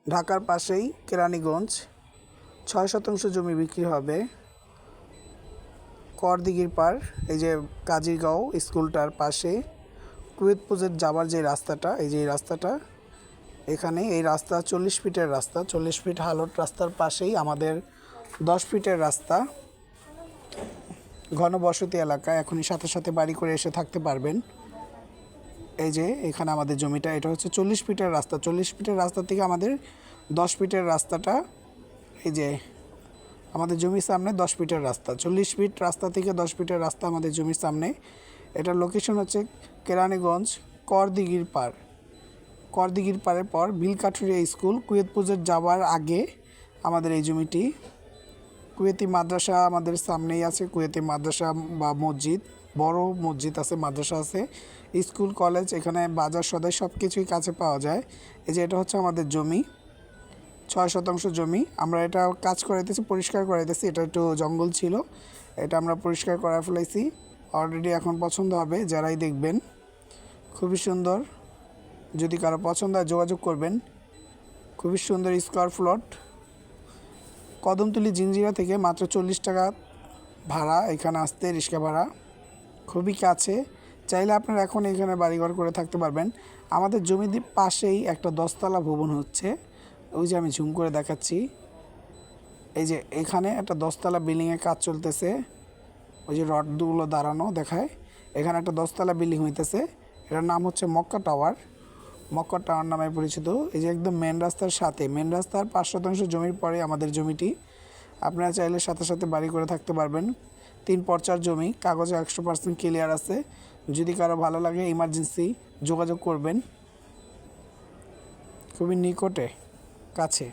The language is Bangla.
ঢাকার পাশেই কেরানীগঞ্জ ৬ শতাংশ জমি বিক্রি হবে। করদিঘির পাড়, এই যে কাজিরগাঁও স্কুলটার পাশে কুয়েতপুজের যাবার যে রাস্তাটা, এই যে এই রাস্তাটা, এখানে এই রাস্তা 40 ফিটের রাস্তা, 40 ফিট হালট রাস্তার পাশেই আমাদের 10 ফিটের রাস্তা। ঘনবসতি এলাকা, এখনই সাথে সাথে বাড়ি করে এসে থাকতে পারবেন। এই যে এখানে আমাদের জমিটা, এটা হচ্ছে 40 ফিটের রাস্তা। 40 ফিটের রাস্তা থেকে আমাদের 10 ফিটের রাস্তাটা, এই যে আমাদের জমির সামনে 10 ফিটের রাস্তা, 40 ফিট রাস্তা থেকে 10 ফিটের রাস্তা আমাদের জমির সামনে। এটার লোকেশন হচ্ছে কেরানীগঞ্জ করদিঘির পাড়। করদিঘির পাড়ের পর বিলকাঠুরিয়া স্কুল, কুয়েতপুজের যাওয়ার আগে আমাদের এই জমিটি। কুয়েতি মাদ্রাসা আমাদের সামনেই আছে, কুয়েতি মাদ্রাসা বা মসজিদ, বড় মসজিদ আছে, মাদ্রাসা আছে, স্কুল কলেজ, এখানে বাজার সদাই সব কিছুই কাছে পাওয়া যায়। এই যে এটা হচ্ছে আমাদের জমি, 6 শতাংশ জমি। আমরা এটা কাজ করাইতেছি, পরিষ্কার করাইতেছি। এটা একটু জঙ্গল ছিল, এটা আমরা পরিষ্কার করা ফেলাইছি অলরেডি। এখন পছন্দ হবে যারাই দেখবেন, খুবই সুন্দর। যদি কারো পছন্দ হয় যোগাযোগ করবেন। খুবই সুন্দর স্কোয়ার প্লট। কদমতলী জিঞ্জিরা থেকে মাত্র 40 টাকা ভাড়া এখানে আসতে, রিক্সা ভাড়া, খুবই কাছে। চাইলে আপনারা এখন এখানে বাড়িঘর করে থাকতে পারবেন। আমাদের জমির পাশেই একটা 10তলা ভবন হচ্ছে, ওই যে আমি ঝুম করে দেখাচ্ছি। এই যে এখানে একটা 10তলা বিল্ডিংয়ের কাজ চলতেছে, ওই যে রডগুলো দাঁড়ানো দেখায়। এখানে একটা 10তলা বিল্ডিং হইতেছে, এটার নাম হচ্ছে মক্কা টাওয়ার। মক্কা টাওয়ার নামে পরিচিত। এই যে একদম মেন রাস্তার সাথে, মেন রাস্তার 5 শতাংশ জমির পরে আমাদের জমিটি। আপনারা চাইলে সাথে সাথে বাড়ি করে থাকতে পারবেন। 3 পর্চার জমি, কাগজে 100% ক্লিয়ার আছে। যদি কারো ভালো লাগে ইমার্জেন্সি যোগাযোগ করবেন, খুবই নিকটে, কাছে।